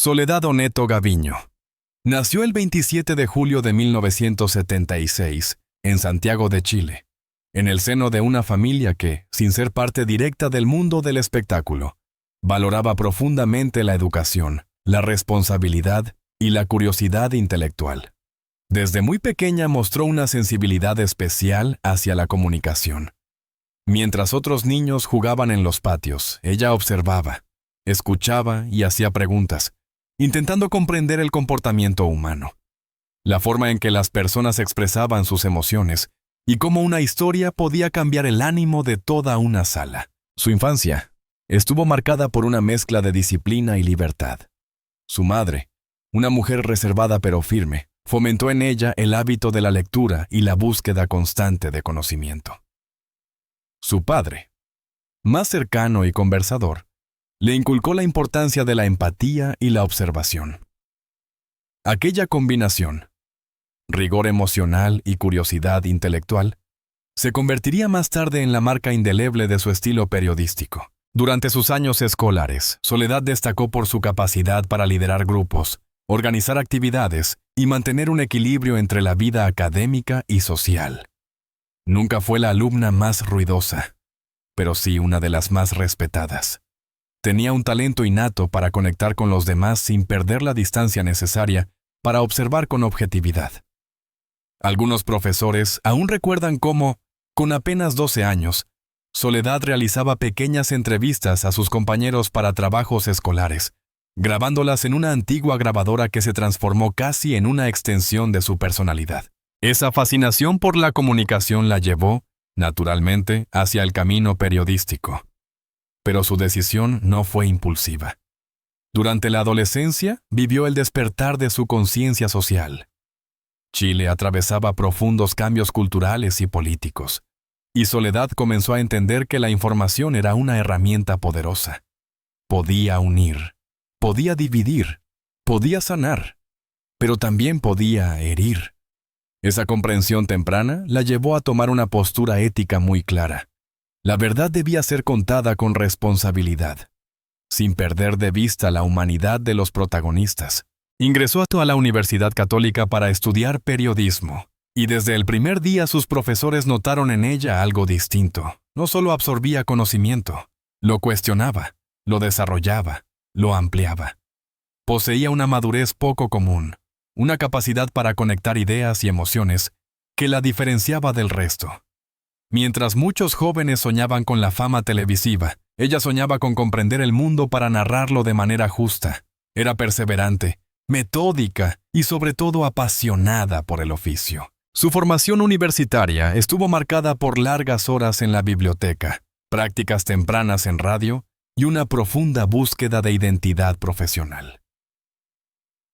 Soledad Oneto Gaviño. Nació el 27 de julio de 1976 en Santiago de Chile, en el seno de una familia que, sin ser parte directa del mundo del espectáculo, valoraba profundamente la educación, la responsabilidad y la curiosidad intelectual. Desde muy pequeña mostró una sensibilidad especial hacia la comunicación. Mientras otros niños jugaban en los patios, ella observaba, escuchaba y hacía preguntas, intentando comprender el comportamiento humano, la forma en que las personas expresaban sus emociones y cómo una historia podía cambiar el ánimo de toda una sala. Su infancia estuvo marcada por una mezcla de disciplina y libertad. Su madre, una mujer reservada pero firme, fomentó en ella el hábito de la lectura y la búsqueda constante de conocimiento. Su padre, más cercano y conversador, le inculcó la importancia de la empatía y la observación. Aquella combinación, rigor emocional y curiosidad intelectual, se convertiría más tarde en la marca indeleble de su estilo periodístico. Durante sus años escolares, Soledad destacó por su capacidad para liderar grupos, organizar actividades y mantener un equilibrio entre la vida académica y social. Nunca fue la alumna más ruidosa, pero sí una de las más respetadas. Tenía un talento innato para conectar con los demás sin perder la distancia necesaria para observar con objetividad. Algunos profesores aún recuerdan cómo, con apenas 12 años, Soledad realizaba pequeñas entrevistas a sus compañeros para trabajos escolares, grabándolas en una antigua grabadora que se transformó casi en una extensión de su personalidad. Esa fascinación por la comunicación la llevó, naturalmente, hacia el camino periodístico. Pero su decisión no fue impulsiva. Durante la adolescencia, vivió el despertar de su conciencia social. Chile atravesaba profundos cambios culturales y políticos, y Soledad comenzó a entender que la información era una herramienta poderosa. Podía unir, podía dividir, podía sanar, pero también podía herir. Esa comprensión temprana la llevó a tomar una postura ética muy clara. La verdad debía ser contada con responsabilidad, sin perder de vista la humanidad de los protagonistas. Ingresó a la Universidad Católica para estudiar periodismo, y desde el primer día sus profesores notaron en ella algo distinto. No solo absorbía conocimiento, lo cuestionaba, lo desarrollaba, lo ampliaba. Poseía una madurez poco común, una capacidad para conectar ideas y emociones que la diferenciaba del resto. Mientras muchos jóvenes soñaban con la fama televisiva, ella soñaba con comprender el mundo para narrarlo de manera justa. Era perseverante, metódica y sobre todo apasionada por el oficio. Su formación universitaria estuvo marcada por largas horas en la biblioteca, prácticas tempranas en radio y una profunda búsqueda de identidad profesional.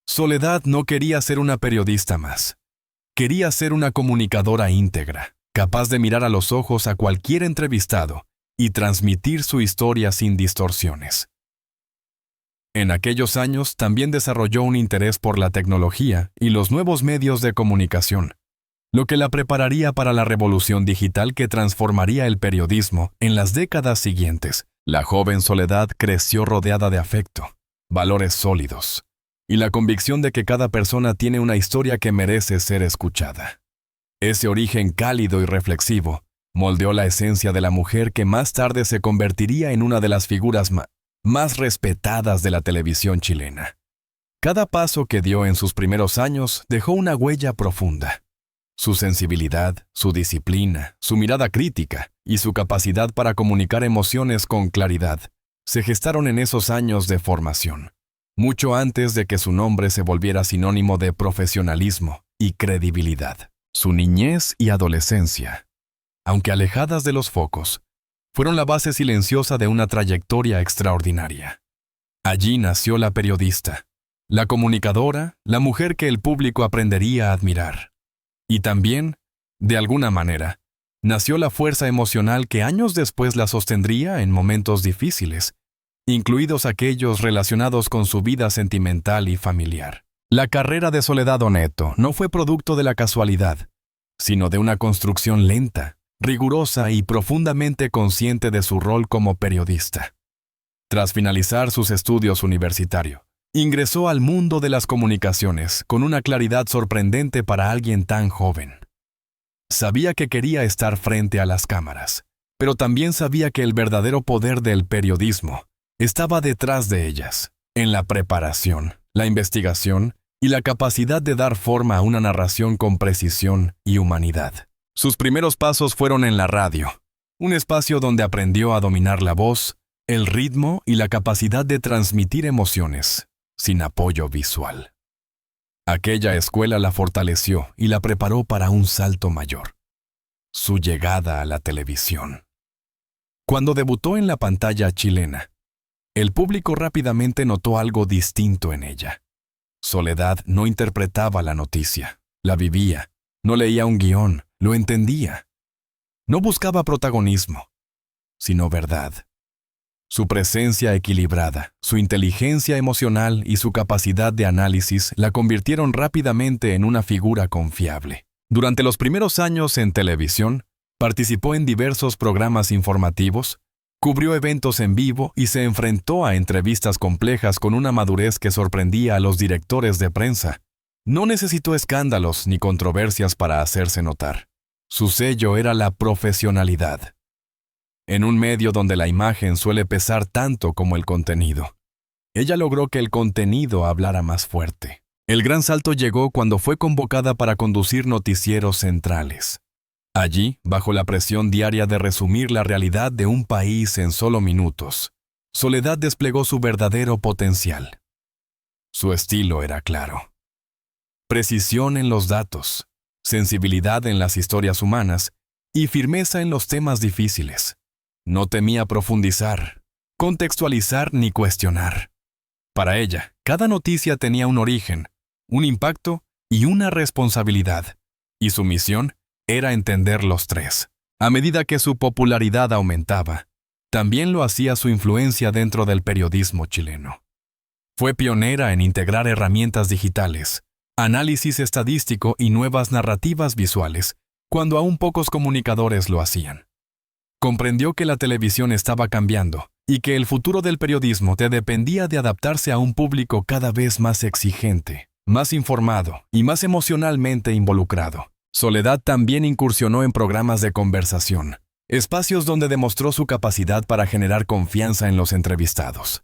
Soledad no quería ser una periodista más. Quería ser una comunicadora íntegra, capaz de mirar a los ojos a cualquier entrevistado y transmitir su historia sin distorsiones. En aquellos años también desarrolló un interés por la tecnología y los nuevos medios de comunicación, lo que la prepararía para la revolución digital que transformaría el periodismo en las décadas siguientes. La joven Soledad creció rodeada de afecto, valores sólidos, y la convicción de que cada persona tiene una historia que merece ser escuchada. Ese origen cálido y reflexivo moldeó la esencia de la mujer que más tarde se convertiría en una de las figuras más respetadas de la televisión chilena. Cada paso que dio en sus primeros años dejó una huella profunda. Su sensibilidad, su disciplina, su mirada crítica y su capacidad para comunicar emociones con claridad se gestaron en esos años de formación, mucho antes de que su nombre se volviera sinónimo de profesionalismo y credibilidad. Su niñez y adolescencia, aunque alejadas de los focos, fueron la base silenciosa de una trayectoria extraordinaria. Allí nació la periodista, la comunicadora, la mujer que el público aprendería a admirar. Y también, de alguna manera, nació la fuerza emocional que años después la sostendría en momentos difíciles, incluidos aquellos relacionados con su vida sentimental y familiar. La carrera de Soledad Oneto no fue producto de la casualidad, sino de una construcción lenta, rigurosa y profundamente consciente de su rol como periodista. Tras finalizar sus estudios universitarios, Ingresó al mundo de las comunicaciones con una claridad sorprendente para alguien tan joven. Sabía que quería estar frente a las cámaras, pero también sabía que el verdadero poder del periodismo estaba detrás de ellas, en la preparación, la investigación y la capacidad de dar forma a una narración con precisión y humanidad. Sus primeros pasos fueron en la radio, un espacio donde aprendió a dominar la voz, el ritmo y la capacidad de transmitir emociones, sin apoyo visual. Aquella escuela la fortaleció y la preparó para un salto mayor: su llegada a la televisión. Cuando debutó en la pantalla chilena, el público rápidamente notó algo distinto en ella. Soledad no interpretaba la noticia, la vivía, no leía un guión, lo entendía. No buscaba protagonismo, sino verdad. Su presencia equilibrada, su inteligencia emocional y su capacidad de análisis la convirtieron rápidamente en una figura confiable. Durante los primeros años en televisión, participó en diversos programas informativos, cubrió eventos en vivo y se enfrentó a entrevistas complejas con una madurez que sorprendía a los directores de prensa. No necesitó escándalos ni controversias para hacerse notar. Su sello era la profesionalidad. En un medio donde la imagen suele pesar tanto como el contenido, ella logró que el contenido hablara más fuerte. El gran salto llegó cuando fue convocada para conducir noticieros centrales. Allí, bajo la presión diaria de resumir la realidad de un país en solo minutos, Soledad desplegó su verdadero potencial. Su estilo era claro: precisión en los datos, sensibilidad en las historias humanas y firmeza en los temas difíciles. No temía profundizar, contextualizar ni cuestionar. Para ella, cada noticia tenía un origen, un impacto y una responsabilidad, y su misión era entender los tres. A medida que su popularidad aumentaba, también lo hacía su influencia dentro del periodismo chileno. Fue pionera en integrar herramientas digitales, análisis estadístico y nuevas narrativas visuales, cuando aún pocos comunicadores lo hacían. Comprendió que la televisión estaba cambiando y que el futuro del periodismo dependía de adaptarse a un público cada vez más exigente, más informado y más emocionalmente involucrado. Soledad también incursionó en programas de conversación, espacios donde demostró su capacidad para generar confianza en los entrevistados.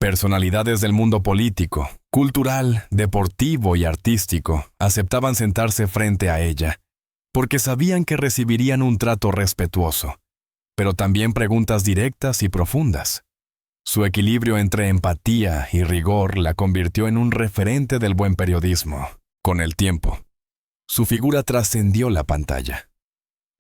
Personalidades del mundo político, cultural, deportivo y artístico aceptaban sentarse frente a ella, porque sabían que recibirían un trato respetuoso, pero también preguntas directas y profundas. Su equilibrio entre empatía y rigor la convirtió en un referente del buen periodismo. Con el tiempo, su figura trascendió la pantalla.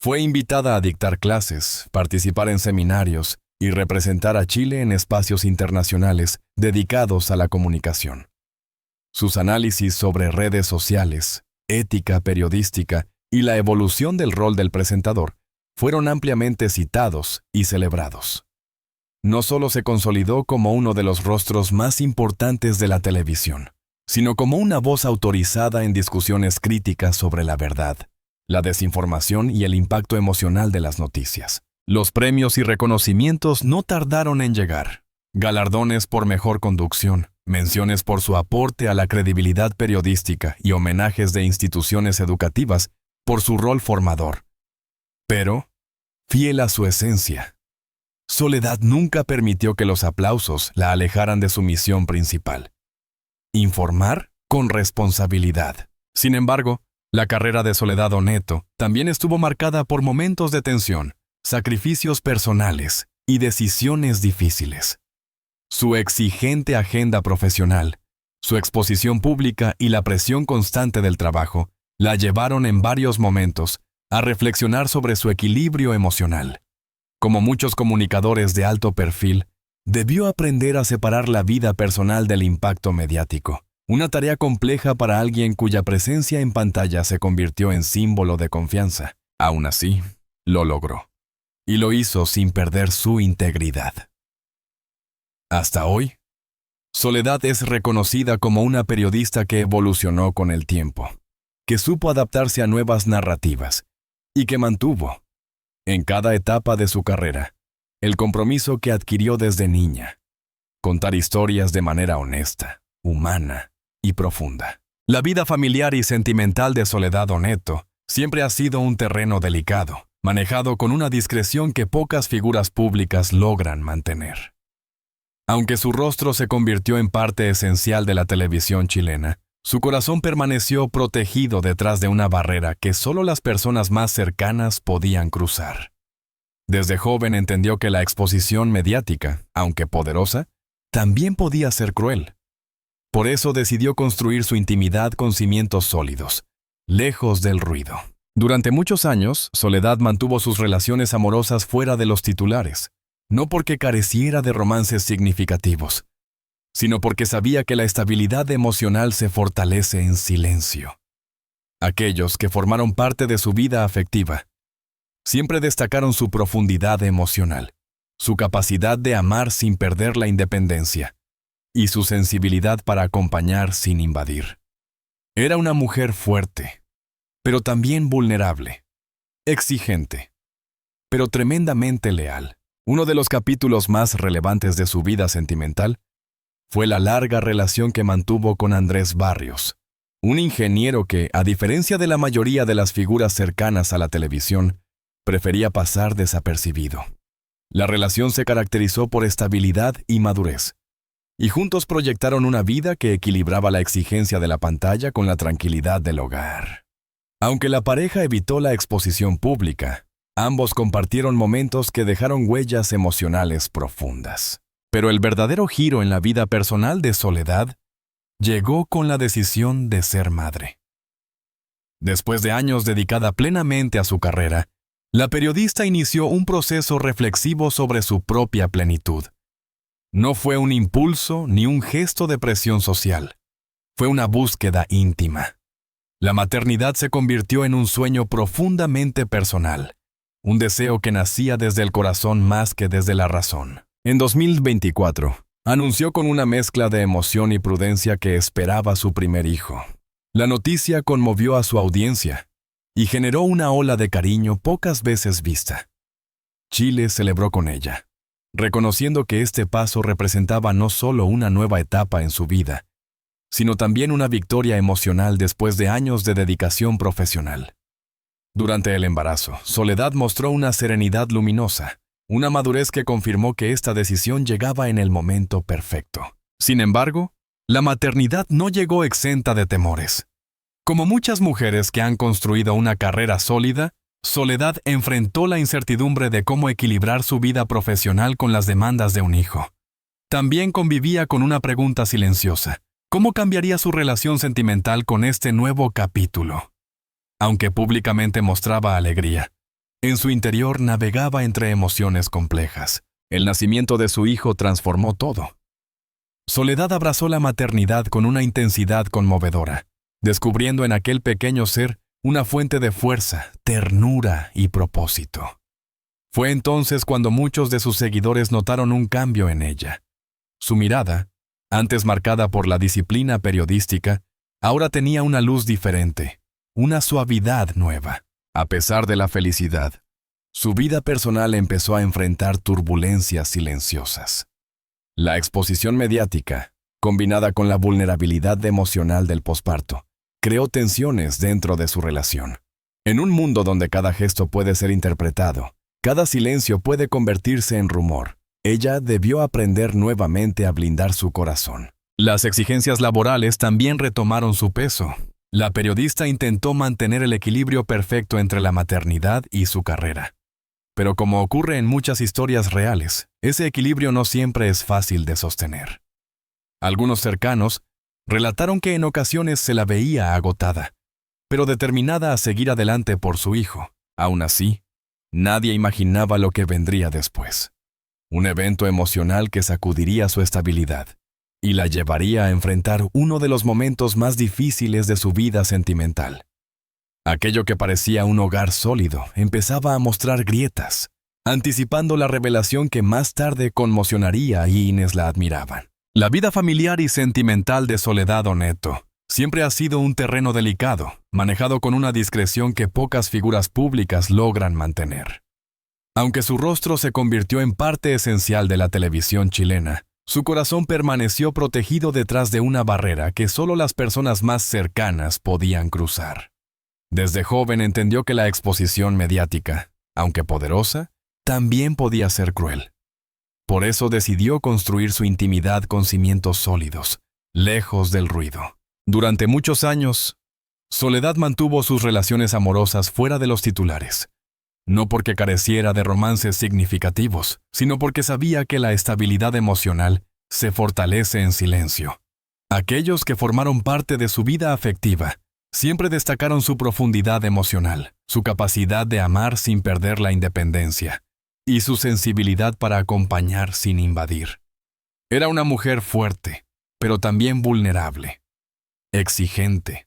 Fue invitada a dictar clases, participar en seminarios y representar a Chile en espacios internacionales dedicados a la comunicación. Sus análisis sobre redes sociales, ética periodística y la evolución del rol del presentador fueron ampliamente citados y celebrados. No solo se consolidó como uno de los rostros más importantes de la televisión, sino como una voz autorizada en discusiones críticas sobre la verdad, la desinformación y el impacto emocional de las noticias. Los premios y reconocimientos no tardaron en llegar. Galardones por mejor conducción, menciones por su aporte a la credibilidad periodística y homenajes de instituciones educativas por su rol formador. Pero, fiel a su esencia, Soledad nunca permitió que los aplausos la alejaran de su misión principal: informar con responsabilidad. Sin embargo, la carrera de Soledad Oneto también estuvo marcada por momentos de tensión, sacrificios personales y decisiones difíciles. Su exigente agenda profesional, su exposición pública y la presión constante del trabajo la llevaron en varios momentos a reflexionar sobre su equilibrio emocional. Como muchos comunicadores de alto perfil, debió aprender a separar la vida personal del impacto mediático, una tarea compleja para alguien cuya presencia en pantalla se convirtió en símbolo de confianza. Aún así, lo logró. Y lo hizo sin perder su integridad. Hasta hoy, Soledad es reconocida como una periodista que evolucionó con el tiempo, que supo adaptarse a nuevas narrativas y que mantuvo, en cada etapa de su carrera, el compromiso que adquirió desde niña: contar historias de manera honesta, humana y profunda. La vida familiar y sentimental de Soledad Oneto siempre ha sido un terreno delicado, manejado con una discreción que pocas figuras públicas logran mantener. Aunque su rostro se convirtió en parte esencial de la televisión chilena, su corazón permaneció protegido detrás de una barrera que solo las personas más cercanas podían cruzar. Desde joven entendió que la exposición mediática, aunque poderosa, también podía ser cruel. Por eso decidió construir su intimidad con cimientos sólidos, lejos del ruido. Durante muchos años, Soledad mantuvo sus relaciones amorosas fuera de los titulares, no porque careciera de romances significativos, sino porque sabía que la estabilidad emocional se fortalece en silencio. Aquellos que formaron parte de su vida afectiva siempre destacaron su profundidad emocional, su capacidad de amar sin perder la independencia y su sensibilidad para acompañar sin invadir. Era una mujer fuerte, pero también vulnerable, exigente, pero tremendamente leal. Uno de los capítulos más relevantes de su vida sentimental fue la larga relación que mantuvo con Andrés Barrios, un ingeniero que, a diferencia de la mayoría de las figuras cercanas a la televisión, prefería pasar desapercibido. La relación se caracterizó por estabilidad y madurez, y juntos proyectaron una vida que equilibraba la exigencia de la pantalla con la tranquilidad del hogar. Aunque la pareja evitó la exposición pública, ambos compartieron momentos que dejaron huellas emocionales profundas. Pero el verdadero giro en la vida personal de Soledad llegó con la decisión de ser madre. Después de años dedicada plenamente a su carrera, la periodista inició un proceso reflexivo sobre su propia plenitud. No fue un impulso ni un gesto de presión social. Fue una búsqueda íntima. La maternidad se convirtió en un sueño profundamente personal, un deseo que nacía desde el corazón más que desde la razón. En 2024, anunció con una mezcla de emoción y prudencia que esperaba su primer hijo. La noticia conmovió a su audiencia y generó una ola de cariño pocas veces vista. Chile celebró con ella, reconociendo que este paso representaba no solo una nueva etapa en su vida, sino también una victoria emocional después de años de dedicación profesional. Durante el embarazo, Soledad mostró una serenidad luminosa, una madurez que confirmó que esta decisión llegaba en el momento perfecto. Sin embargo, la maternidad no llegó exenta de temores. Como muchas mujeres que han construido una carrera sólida, Soledad enfrentó la incertidumbre de cómo equilibrar su vida profesional con las demandas de un hijo. También convivía con una pregunta silenciosa: ¿cómo cambiaría su relación sentimental con este nuevo capítulo? Aunque públicamente mostraba alegría, en su interior navegaba entre emociones complejas. El nacimiento de su hijo transformó todo. Soledad abrazó la maternidad con una intensidad conmovedora, descubriendo en aquel pequeño ser una fuente de fuerza, ternura y propósito. Fue entonces cuando muchos de sus seguidores notaron un cambio en ella. Su mirada, antes marcada por la disciplina periodística, ahora tenía una luz diferente, una suavidad nueva. A pesar de la felicidad, su vida personal empezó a enfrentar turbulencias silenciosas. La exposición mediática, combinada con la vulnerabilidad emocional del posparto, creó tensiones dentro de su relación. En un mundo donde cada gesto puede ser interpretado, cada silencio puede convertirse en rumor, ella debió aprender nuevamente a blindar su corazón. Las exigencias laborales también retomaron su peso. La periodista intentó mantener el equilibrio perfecto entre la maternidad y su carrera. Pero como ocurre en muchas historias reales, ese equilibrio no siempre es fácil de sostener. Algunos cercanos relataron que en ocasiones se la veía agotada, pero determinada a seguir adelante por su hijo. Aún así, nadie imaginaba lo que vendría después. Un evento emocional que sacudiría su estabilidad y la llevaría a enfrentar uno de los momentos más difíciles de su vida sentimental. Aquello que parecía un hogar sólido empezaba a mostrar grietas, anticipando la revelación que más tarde conmocionaría a quienes la admiraban. La vida familiar y sentimental de Soledad Oneto siempre ha sido un terreno delicado, manejado con una discreción que pocas figuras públicas logran mantener. Aunque su rostro se convirtió en parte esencial de la televisión chilena, Su corazón permaneció protegido detrás de una barrera que solo las personas más cercanas podían cruzar. Desde joven entendió que la exposición mediática, aunque poderosa, también podía ser cruel. Por eso decidió construir su intimidad con cimientos sólidos, lejos del ruido. Durante muchos años, Soledad mantuvo sus relaciones amorosas fuera de los titulares. No porque careciera de romances significativos, sino porque sabía que la estabilidad emocional se fortalece en silencio. Aquellos que formaron parte de su vida afectiva siempre destacaron su profundidad emocional, su capacidad de amar sin perder la independencia, y su sensibilidad para acompañar sin invadir. Era una mujer fuerte, pero también vulnerable, exigente,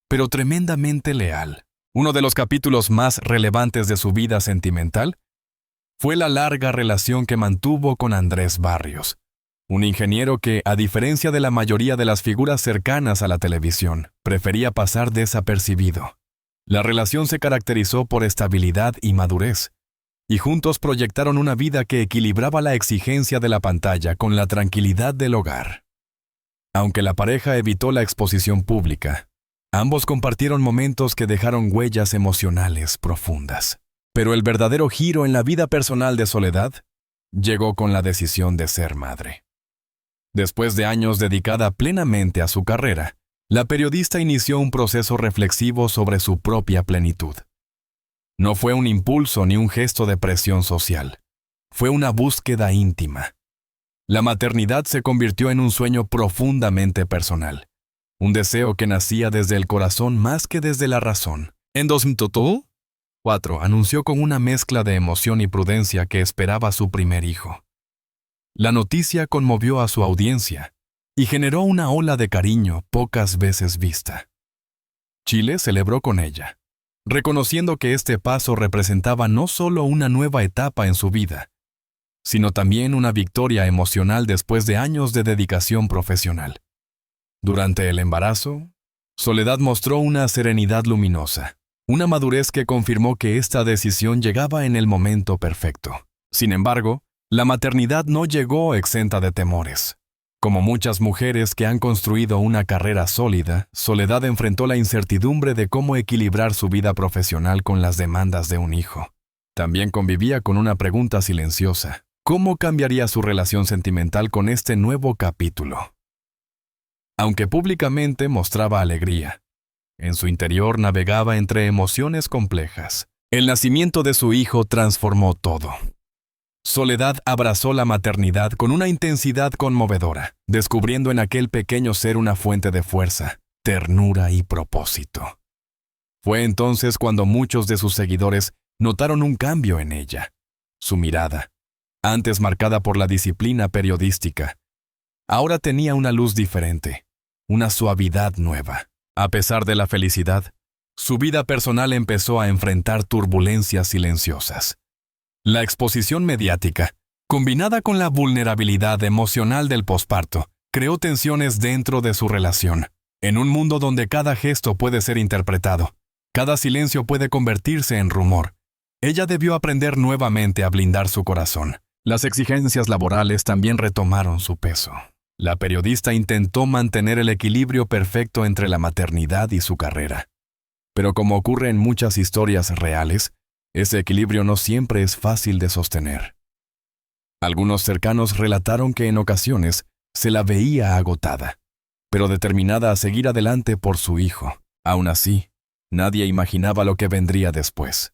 pero tremendamente leal. Uno de los capítulos más relevantes de su vida sentimental fue la larga relación que mantuvo con Andrés Barrios, un ingeniero que, a diferencia de la mayoría de las figuras cercanas a la televisión, prefería pasar desapercibido. La relación se caracterizó por estabilidad y madurez, y juntos proyectaron una vida que equilibraba la exigencia de la pantalla con la tranquilidad del hogar. Aunque la pareja evitó la exposición pública, ambos compartieron momentos que dejaron huellas emocionales profundas. Pero el verdadero giro en la vida personal de Soledad llegó con la decisión de ser madre. Después de años dedicada plenamente a su carrera, la periodista inició un proceso reflexivo sobre su propia plenitud. No fue un impulso ni un gesto de presión social. Fue una búsqueda íntima. La maternidad se convirtió en un sueño profundamente personal. Un deseo que nacía desde el corazón más que desde la razón. En 2004, anunció con una mezcla de emoción y prudencia que esperaba su primer hijo. La noticia conmovió a su audiencia y generó una ola de cariño pocas veces vista. Chile celebró con ella, reconociendo que este paso representaba no solo una nueva etapa en su vida, sino también una victoria emocional después de años de dedicación profesional. Durante el embarazo, Soledad mostró una serenidad luminosa, una madurez que confirmó que esta decisión llegaba en el momento perfecto. Sin embargo, la maternidad no llegó exenta de temores. Como muchas mujeres que han construido una carrera sólida, Soledad enfrentó la incertidumbre de cómo equilibrar su vida profesional con las demandas de un hijo. También convivía con una pregunta silenciosa: ¿cómo cambiaría su relación sentimental con este nuevo capítulo? Aunque públicamente mostraba alegría, en su interior navegaba entre emociones complejas. El nacimiento de su hijo transformó todo. Soledad abrazó la maternidad con una intensidad conmovedora, descubriendo en aquel pequeño ser una fuente de fuerza, ternura y propósito. Fue entonces cuando muchos de sus seguidores notaron un cambio en ella. Su mirada, antes marcada por la disciplina periodística, ahora tenía una luz diferente, una suavidad nueva. A pesar de la felicidad, su vida personal empezó a enfrentar turbulencias silenciosas. La exposición mediática, combinada con la vulnerabilidad emocional del posparto, creó tensiones dentro de su relación. En un mundo donde cada gesto puede ser interpretado, cada silencio puede convertirse en rumor, ella debió aprender nuevamente a blindar su corazón. Las exigencias laborales también retomaron su peso. La periodista intentó mantener el equilibrio perfecto entre la maternidad y su carrera. Pero como ocurre en muchas historias reales, ese equilibrio no siempre es fácil de sostener. Algunos cercanos relataron que en ocasiones se la veía agotada, pero determinada a seguir adelante por su hijo. Aún así, nadie imaginaba lo que vendría después.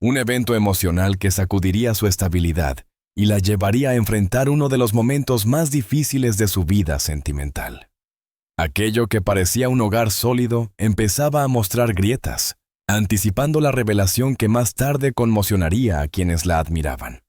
Un evento emocional que sacudiría su estabilidad y la llevaría a enfrentar uno de los momentos más difíciles de su vida sentimental. Aquello que parecía un hogar sólido empezaba a mostrar grietas, anticipando la revelación que más tarde conmocionaría a quienes la admiraban.